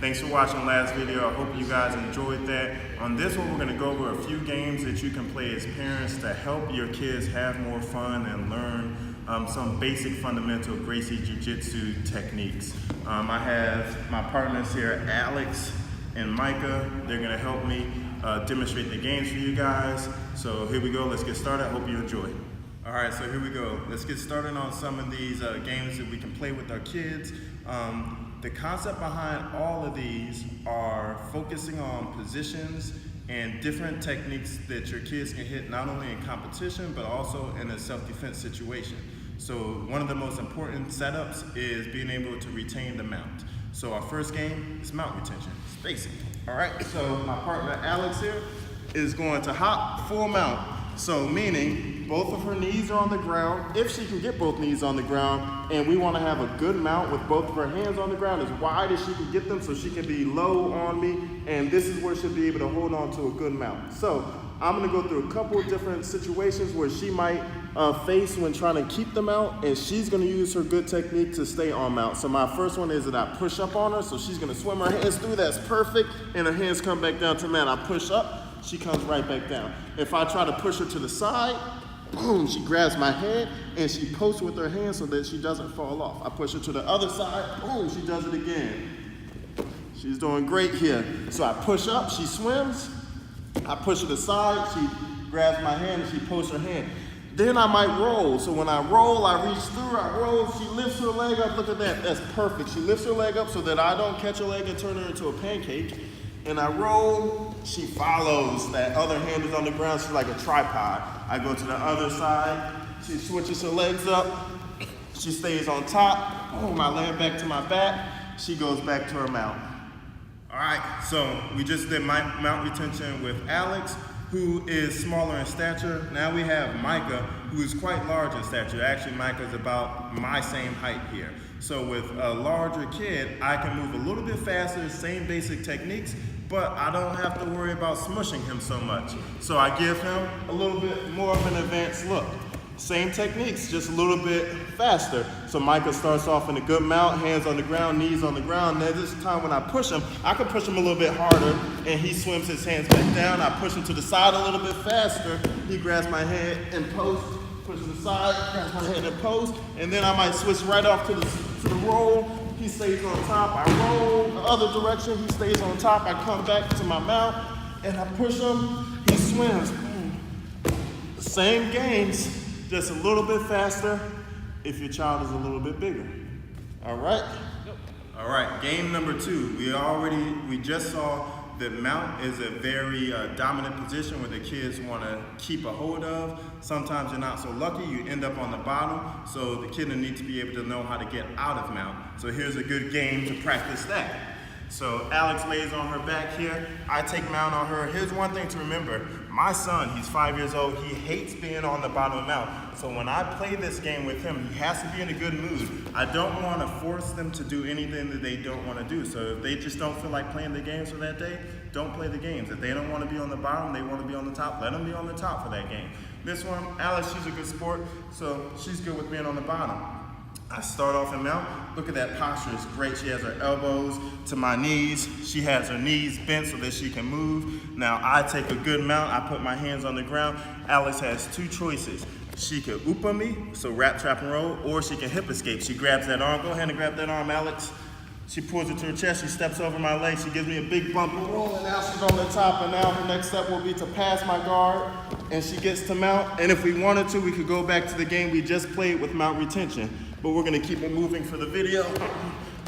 Thanks for watching the last video. I hope you guys enjoyed that. On this one, we're gonna go over a few games that you can play as parents to help your kids have more fun and learn some basic fundamental Gracie Jiu-Jitsu techniques. I have my partners here, Alex and Micah. They're gonna help me demonstrate the games for you guys. So here we go, let's get started. I hope you enjoy. All right, so here we go. Let's get started on some of these games that we can play with our kids. The concept behind all of these are focusing on positions and different techniques that your kids can hit not only in competition, but also in a self-defense situation. So one of the most important setups is being able to retain the mount. So our first game is mount retention. It's basic. All right, so my partner Alex here is going to hop full mount. So meaning both of her knees are on the ground, if she can get both knees on the ground, and we want to have a good mount with both of her hands on the ground as wide as she can get them so she can be low on me, and this is where she'll be able to hold on to a good mount. So I'm going to go through a couple of different situations where she might face when trying to keep the mount, and she's going to use her good technique to stay on mount. So my first one is that I push up on her, so she's going to swim her hands through, that's perfect, and her hands come back down to mount. I push up, she comes right back down. If I try to push her to the side, boom, she grabs my head and she posts with her hands so that she doesn't fall off. I push her to the other side, boom, she does it again. She's doing great here. So I push up, she swims, I push her to the side, she grabs my hand and she posts her hand. Then I might roll. So when I roll, I reach through, I roll, she lifts her leg up, look at that, that's perfect. She lifts her leg up so that I don't catch her leg and turn her into a pancake. And I roll, she follows. That other hand is on the ground, she's like a tripod. I go to the other side, she switches her legs up, she stays on top, boom, I land back to my back, she goes back to her mount. All right, so we just did mount retention with Alex, who is smaller in stature. Now we have Micah, who is quite large in stature. Actually, Micah is about my same height here. So with a larger kid, I can move a little bit faster, same basic techniques, but I don't have to worry about smushing him so much. So I give him a little bit more of an advanced look. Same techniques, just a little bit faster. So Micah starts off in a good mount, hands on the ground, knees on the ground. Now this time when I push him, I can push him a little bit harder and he swims his hands back down. I push him to the side a little bit faster. He grabs my hand and post, push to the side, grabs my hand and post, and then I might switch right off to the roll. He stays on top, I roll the other direction, he stays on top, I come back to my mount, and I push him, he swims. Same games, just a little bit faster if your child is a little bit bigger. All right? Yep. All right, game number 2. We just saw that mount is a very dominant position where the kids want to keep a hold of. Sometimes you're not so lucky, you end up on the bottom, so the kid will need to be able to know how to get out of mount. So here's a good game to practice that. So Alex lays on her back here, I take mount on her. Here's one thing to remember, my son, he's 5 years old, he hates being on the bottom of mount. So when I play this game with him, he has to be in a good mood. I don't want to force them to do anything that they don't want to do. So if they just don't feel like playing the games for that day, don't play the games. If they don't want to be on the bottom, they want to be on the top, let them be on the top for that game. This one, Alex, she's a good sport, so she's good with being on the bottom. I start off in mount. Look at that posture, it's great. She has her elbows to my knees. She has her knees bent so that she can move. Now I take a good mount, I put my hands on the ground. Alex has 2 choices. She can upa me, so wrap, trap, and roll, or she can hip escape. She grabs that arm, go ahead and grab that arm, Alex. She pulls it to her chest, she steps over my leg, she gives me a big bump and roll, and now she's on the top, and now her next step will be to pass my guard, and she gets to mount. And if we wanted to, we could go back to the game we just played with mount retention, but we're gonna keep it moving for the video.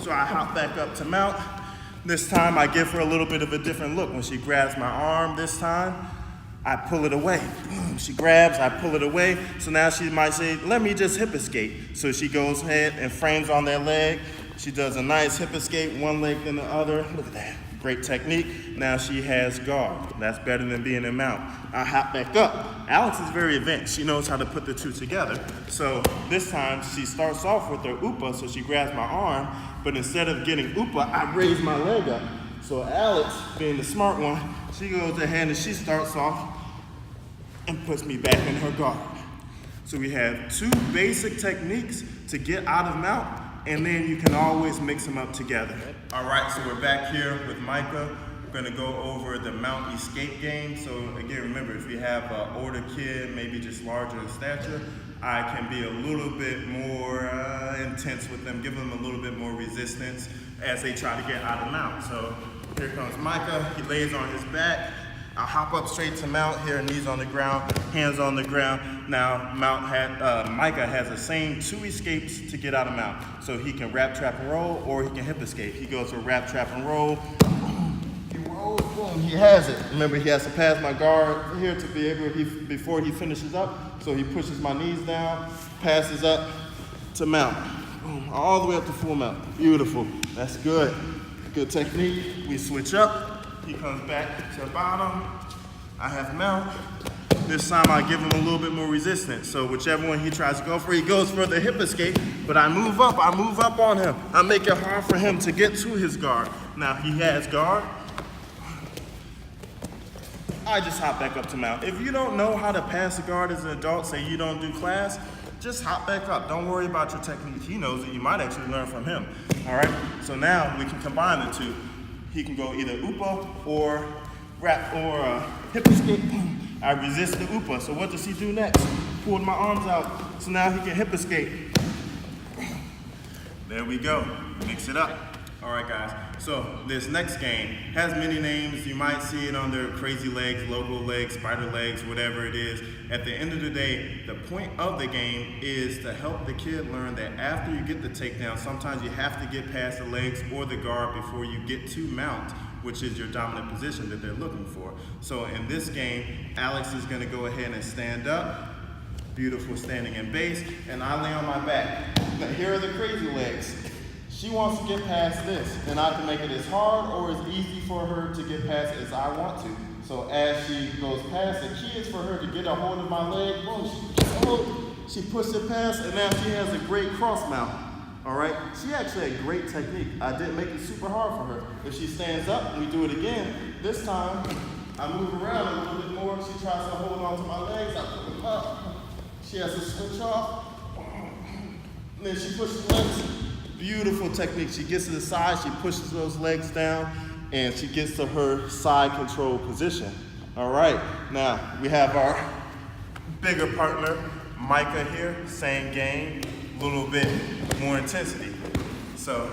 So I hop back up to mount. This time I give her a little bit of a different look. When she grabs my arm this time, I pull it away. She grabs, I pull it away. So now she might say, let me just hip escape. So she goes ahead and frames on their leg. She does a nice hip escape, one leg then the other. Look at that, great technique. Now she has guard. That's better than being in mount. I hop back up. Alex is very advanced. She knows how to put the 2 together. So this time she starts off with her upa, so she grabs my arm, but instead of getting upa, I raise my leg up. So Alex, being the smart one, she goes ahead and she starts off and puts me back in her guard. So we have 2 basic techniques to get out of mount, and then you can always mix them up together. All right, so we're back here with Micah. We're gonna go over the mount escape game. So again, remember, if you have an older kid, maybe just larger in stature, I can be a little bit more intense with them, give them a little bit more resistance as they try to get out of mount. So here comes Micah, he lays on his back. I'll hop up straight to mount here, knees on the ground, hands on the ground. Now Micah has the same 2 escapes to get out of mount. So he can wrap, trap, and roll, or he can hip escape. He goes for wrap, trap, and roll. He rolls, boom, he has it. Remember, he has to pass my guard here to be able, before he finishes up. So he pushes my knees down, passes up to mount. Boom, all the way up to full mount. Beautiful, that's good. Good technique. We switch up. He comes back to the bottom. I have mount. This time I give him a little bit more resistance. So whichever one he tries to go for, he goes for the hip escape, but I move up on him. I make it hard for him to get to his guard. Now he has guard. I just hop back up to mount. If you don't know how to pass a guard as an adult, say you don't do class, just hop back up. Don't worry about your technique. He knows that you might actually learn from him. All right, so now we can combine the two. He can go either upa or wrap or hip escape. I resist the upa, so what does he do next? Pulled my arms out, so now he can hip escape. There we go, mix it up. All right, guys, so this next game has many names. You might see it under crazy legs, logo legs, spider legs, whatever it is. At the end of the day, the point of the game is to help the kid learn that after you get the takedown, sometimes you have to get past the legs or the guard before you get to mount, which is your dominant position that they're looking for. So in this game, Alex is gonna go ahead and stand up. Beautiful standing in base, and I lay on my back. Now, here are the crazy legs. She wants to get past this, and I can make it as hard or as easy for her to get past as I want to. So as she goes past, the key is for her to get a hold of my leg. Boom, she pushes it past, and now she has a great cross mount. All right, she actually had great technique. I didn't make it super hard for her. If she stands up, we do it again. This time, I move around a little bit more. She tries to hold on to my legs. I pull them up. She has to switch off. And then she pushes legs. Beautiful technique. She gets to the side, she pushes those legs down, and she gets to her side control position. All right, now we have our bigger partner, Micah here, same game, a little bit more intensity. So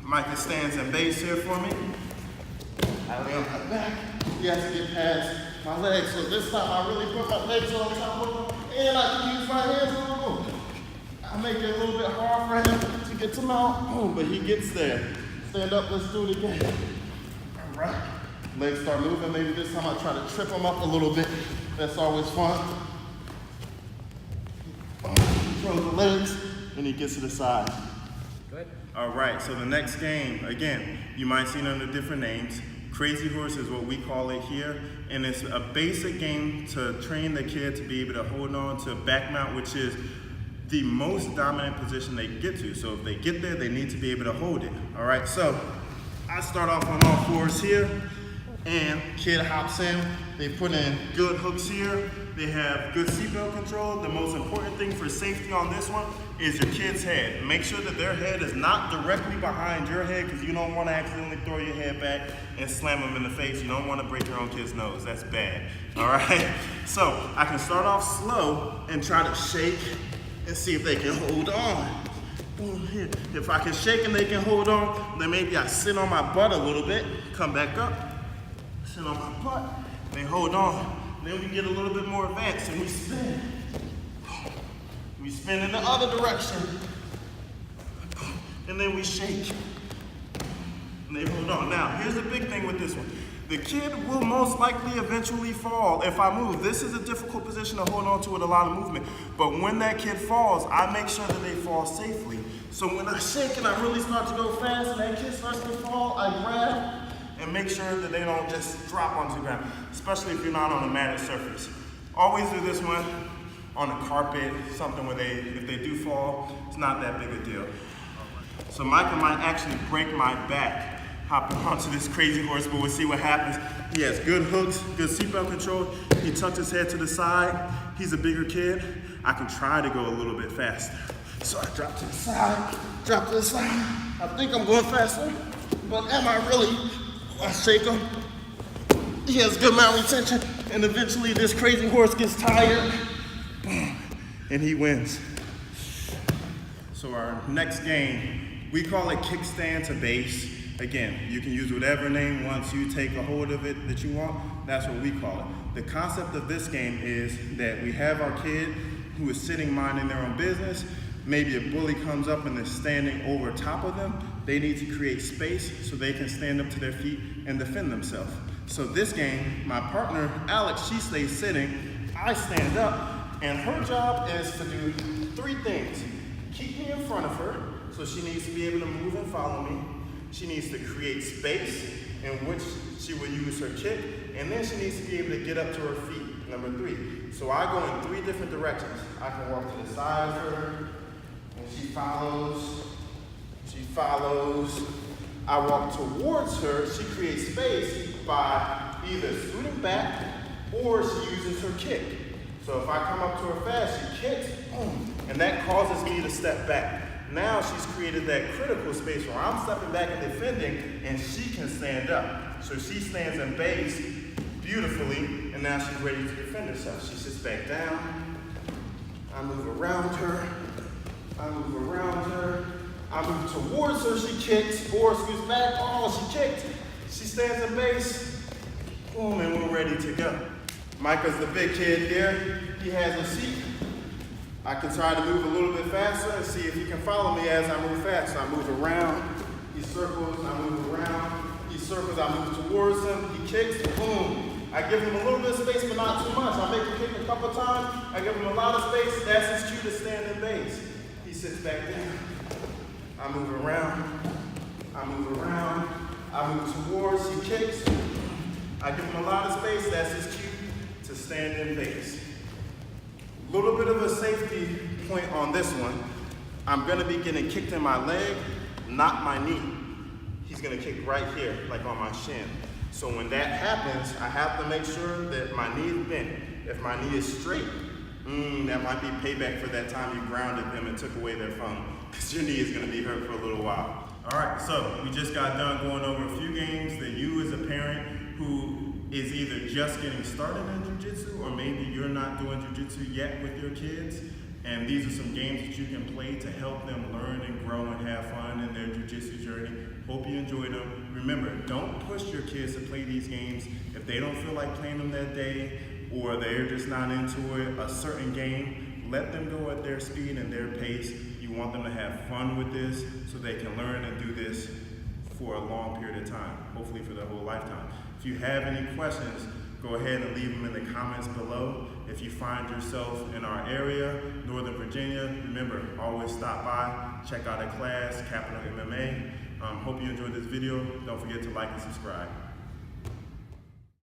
Micah stands in base here for me. I lay on my back. He has to get past my legs. So this time I really put my legs on top of him, and I can use my hands a little. I make it a little bit hard for him to get to mount, boom, but he gets there. Stand up, let's do it again. All right, legs start moving. Maybe this time I try to trip him up a little bit. That's always fun. Throw the legs, and he gets to the side. Good. All right, so the next game, again, you might see it under different names. Crazy Horse is what we call it here, and it's a basic game to train the kid to be able to hold on to back mount, which is the most dominant position they can get to. So if they get there, they need to be able to hold it. All right, so I start off on all fours here, and kid hops in. They put in good hooks here. They have good seatbelt control. The most important thing for safety on this one is your kid's head. Make sure that their head is not directly behind your head, because you don't want to accidentally throw your head back and slam them in the face. You don't want to break your own kid's nose. That's bad. All right, so I can start off slow and try to shake and see if they can hold on. Boom, here. If I can shake and they can hold on, then maybe I sit on my butt a little bit, come back up, sit on my butt, they hold on. Then we get a little bit more advanced and we spin. We spin in the other direction. And then we shake. And they hold on. Now, here's the big thing with this one. The kid will most likely eventually fall if I move. This is a difficult position to hold on to with a lot of movement. But when that kid falls, I make sure that they fall safely. So when I shake and I really start to go fast and that kid starts to fall, I grab and make sure that they don't just drop onto the ground, especially if you're not on a matted surface. Always do this one on a carpet, something where if they do fall, it's not that big a deal. So Micah might actually break my back hopping onto this Crazy Horse, but we'll see what happens. He has good hooks, good seatbelt control. He tucked his head to the side. He's a bigger kid. I can try to go a little bit faster. So I drop to the side, drop to the side. I think I'm going faster, but am I really? I shake him. He has good mount retention, and eventually this crazy horse gets tired, boom, and he wins. So our next game, we call it kickstand to base. Again, you can use whatever name once you take a hold of it that you want. That's what we call it. The concept of this game is that we have our kid who is sitting minding their own business. Maybe a bully comes up and is standing over top of them. They need to create space so they can stand up to their feet and defend themselves. So this game, my partner, Alex, she stays sitting, I stand up, and her job is to do 3 things. Keep me in front of her, so she needs to be able to move and follow me. She needs to create space in which she will use her kick, and then she needs to be able to get up to her feet, number 3. So I go in 3 different directions. I can walk to the side of her, and she follows. I walk towards her, she creates space by either scooting back or she uses her kick. So if I come up to her fast, she kicks, boom, and that causes me to step back. Now she's created that critical space where I'm stepping back and defending, and she can stand up. So she stands in base beautifully, and now she's ready to defend herself. She sits back down. I move around her. I move towards her. She kicks, or scoots back. Oh, she kicked. She stands in base. Boom, and we're ready to go. Micah's the big kid here. He has a seat. I can try to move a little bit faster and see if he can follow me as I move fast. So I move around, he circles, I move around, he circles, I move towards him, he kicks, boom. I give him a little bit of space, but not too much. I make him kick a couple times, I give him a lot of space, that's his cue to stand in base. He sits back down. I move around, I move towards, he kicks. I give him a lot of space, that's his cue to stand in base. Little bit of a safety point on this one. I'm gonna be getting kicked in my leg, not my knee. He's gonna kick right here, like on my shin. So when that happens, I have to make sure that my knee is bent. If my knee is straight, that might be payback for that time you grounded them and took away their phone, because your knee is gonna be hurt for a little while. All right, so we just got done going over a few games that you as a parent who is either just getting started in jiu-jitsu, or maybe you're not doing jiu-jitsu yet with your kids, and these are some games that you can play to help them learn and grow and have fun in their jiu-jitsu journey. Hope you enjoy them. Remember, don't push your kids to play these games if they don't feel like playing them that day, or they're just not into it, a certain game. Let them go at their speed and their pace. You want them to have fun with this so they can learn and do this for a long period of time, hopefully for their whole lifetime. If you have any questions, go ahead and leave them in the comments below. If you find yourself in our area, Northern Virginia, remember, always stop by, check out a class, Capital MMA. Hope you enjoyed this video. Don't forget to like and subscribe.